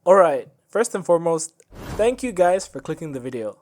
Alright, first and foremost, thank you guys for clicking the video.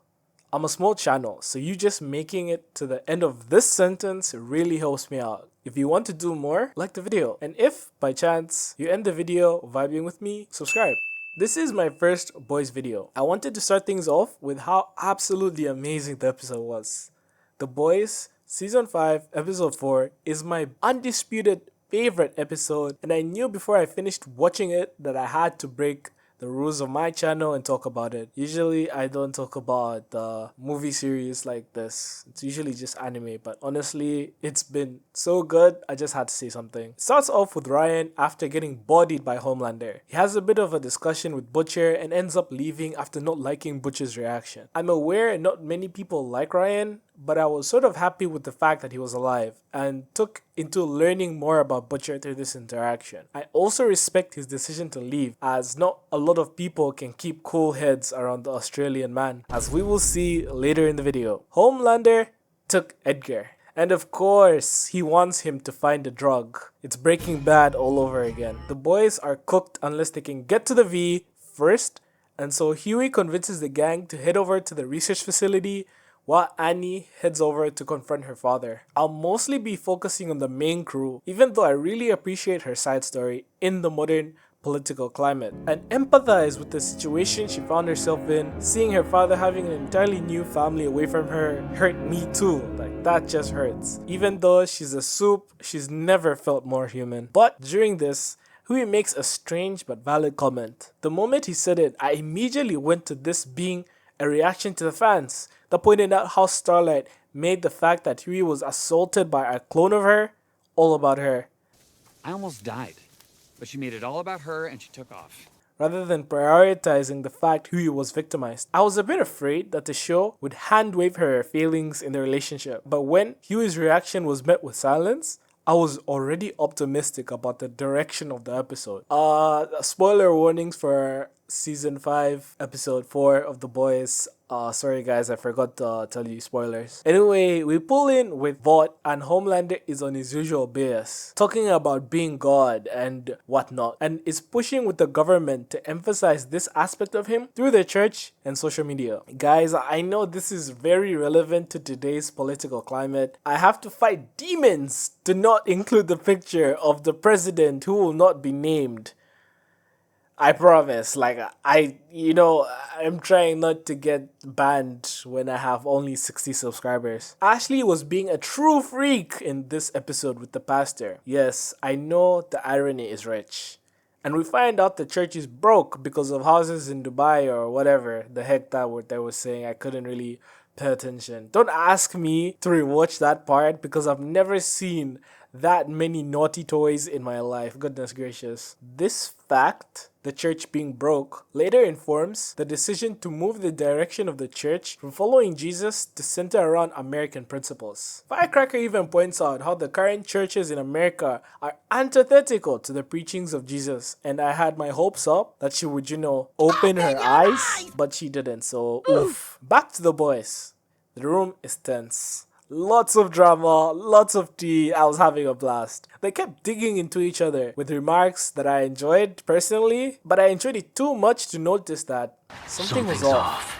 I'm a small channel, so you just making it to the end of this sentence really helps me out. If you want to do more, like the video. And if, by chance, you end the video vibing with me, subscribe. This is my first boys video. I wanted to start things off with how absolutely amazing the episode was. The Boys, Season 5, Episode 4 is my undisputed favorite episode, and I knew before I finished watching it that I had to break the rules of my channel and talk about it. Usually I don't talk about the movie series like this. It's usually just anime, but honestly, it's been so good, I just had to say something. It starts off with Ryan after getting bodied by Homelander. He has a bit of a discussion with Butcher and ends up leaving after not liking Butcher's reaction. I'm aware not many people like Ryan, but I was sort of happy with the fact that he was alive and took into learning more about Butcher through this interaction. I also respect his decision to leave, as not a lot of people can keep cool heads around the Australian man, as we will see later in the video. Homelander took Edgar, and of course, he wants him to find the drug. It's Breaking Bad all over again. The boys are cooked unless they can get to the V first, and so Huey convinces the gang to head over to the research facility while Annie heads over to confront her father. I'll mostly be focusing on the main crew, even though I really appreciate her side story in the modern political climate, and empathize with the situation she found herself in. Seeing her father having an entirely new family away from her hurt me too. Like, that just hurts. Even though she's a soup, she's never felt more human. But during this, Huey makes a strange but valid comment. The moment he said it, I immediately went to this being a reaction to the fans that pointed out how Starlight made the fact that Huey was assaulted by a clone of her all about her, I almost died, but she made it all about her and she took off. rather than prioritizing the fact Huey was victimized. I was a bit afraid that the show would hand wave her feelings in the relationship, but when Huey's reaction was met with silence, I was already optimistic about the direction of the episode. Spoiler warnings for Season 5, Episode 4 of The Boys. Sorry guys, I forgot to tell you spoilers. Anyway, we pull in with Vought and Homelander is on his usual BS, talking about being God and whatnot, and is pushing with the government to emphasize this aspect of him through the church and social media. Guys, I know this is very relevant to today's political climate. I have to fight demons to not include the picture of the president who will not be named. I promise, I'm trying not to get banned when I have only 60 subscribers. Ashley was being a true freak in this episode with the pastor. Yes, I know the irony is rich. And we find out the church is broke because of houses in Dubai or whatever the heck that word they was saying. I couldn't really pay attention. Don't ask me to rewatch that part because I've never seen that many naughty toys in my life. Goodness gracious. This fact, the church being broke, later informs the decision to move the direction of the church from following Jesus to center around American principles. Firecracker even points out how the current churches in America are antithetical to the preachings of Jesus, and I had my hopes up that she would, open her eyes, but she didn't, so oof. Back to the boys. The room is tense. Lots of drama, lots of tea, I was having a blast. They kept digging into each other with remarks that I enjoyed personally, but I enjoyed it too much to notice that something was off.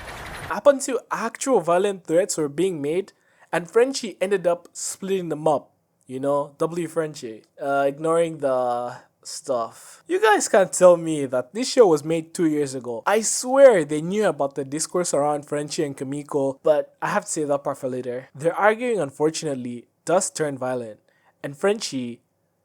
Up until actual violent threats were being made, and Frenchie ended up splitting them up. W Frenchie. Ignoring the stuff. You guys can't tell me that this show was made 2 years ago. I swear they knew about the discourse around Frenchie and Kamiko, but I have to save that part for later. Their arguing, unfortunately, does turn violent, and Frenchie,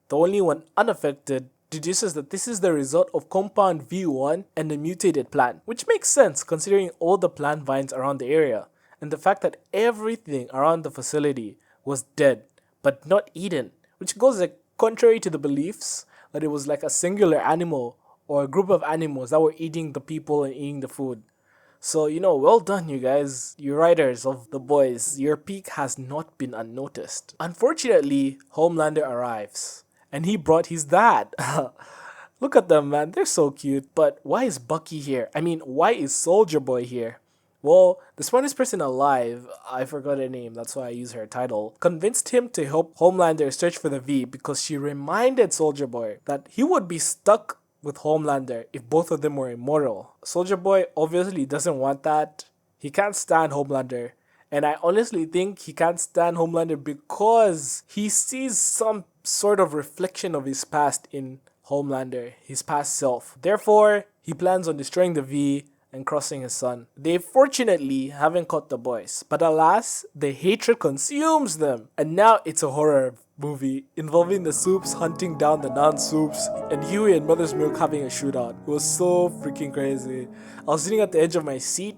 the only one unaffected, deduces that this is the result of Compound V1 and the mutated plant, which makes sense considering all the plant vines around the area, and the fact that everything around the facility was dead, but not eaten, which goes contrary to the beliefs that it was like a singular animal or a group of animals that were eating the people and eating the food. So, well done you guys, you writers of The Boys, your peak has not been unnoticed. Unfortunately, Homelander arrives, and he brought his dad. Look at them, man, they're so cute, but why is Bucky here? Why is Soldier Boy here? Well, the smartest person alive, I forgot her name, that's why I use her title, convinced him to help Homelander search for the V because she reminded Soldier Boy that he would be stuck with Homelander if both of them were immortal. Soldier Boy obviously doesn't want that. He can't stand Homelander. And I honestly think he can't stand Homelander because he sees some sort of reflection of his past in Homelander, his past self. Therefore, he plans on destroying the V and crossing his son. They fortunately haven't caught the boys, but alas, the hatred consumes them. And now it's a horror movie involving the Soups hunting down the non-Soups and Huey and Mother's Milk having a shootout. It was so freaking crazy. I was sitting at the edge of my seat,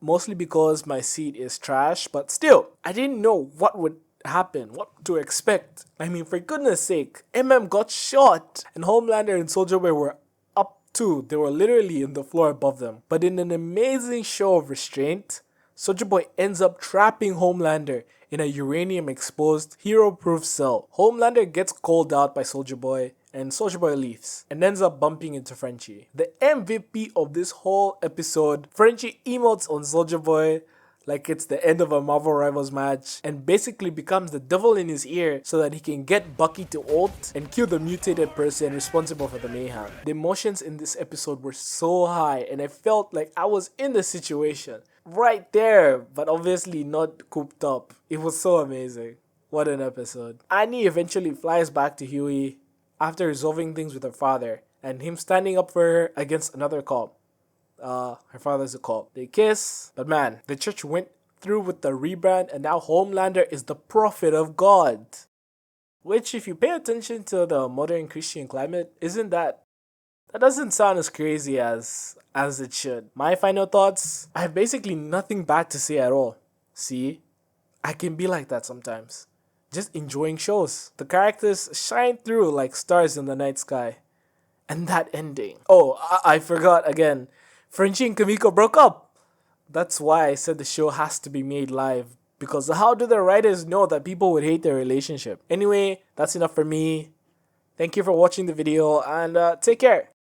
mostly because my seat is trash, but still, I didn't know what would happen, what to expect. I mean, for goodness sake, got shot, and Homelander and Soldier Boy were up too. They were literally in the floor above them. But in an amazing show of restraint, Soldier Boy ends up trapping Homelander in a uranium-exposed, hero-proof cell. Homelander gets called out by Soldier Boy, and Soldier Boy leaves and ends up bumping into Frenchie. The MVP of this whole episode, Frenchie emotes on Soldier Boy like it's the end of a Marvel Rivals match and basically becomes the devil in his ear so that he can get Bucky to ult and kill the mutated person responsible for the mayhem. The emotions in this episode were so high and I felt like I was in the situation right there, but obviously not cooped up. It was so amazing. What an episode. Annie eventually flies back to Huey after resolving things with her father and him standing up for her against another cop. Her father's a cop. They kiss, but man, the church went through with the rebrand and now Homelander is the prophet of God. Which, if you pay attention to the modern Christian climate, that doesn't sound as crazy as it should. My final thoughts, I have basically nothing bad to say at all. See, I can be like that sometimes. Just enjoying shows. The characters shine through like stars in the night sky. And that ending. Oh, I forgot again. Frenchie and Kamiko broke up. That's why I said the show has to be made live. Because how do the writers know that people would hate their relationship? Anyway, that's enough for me. Thank you for watching the video and take care.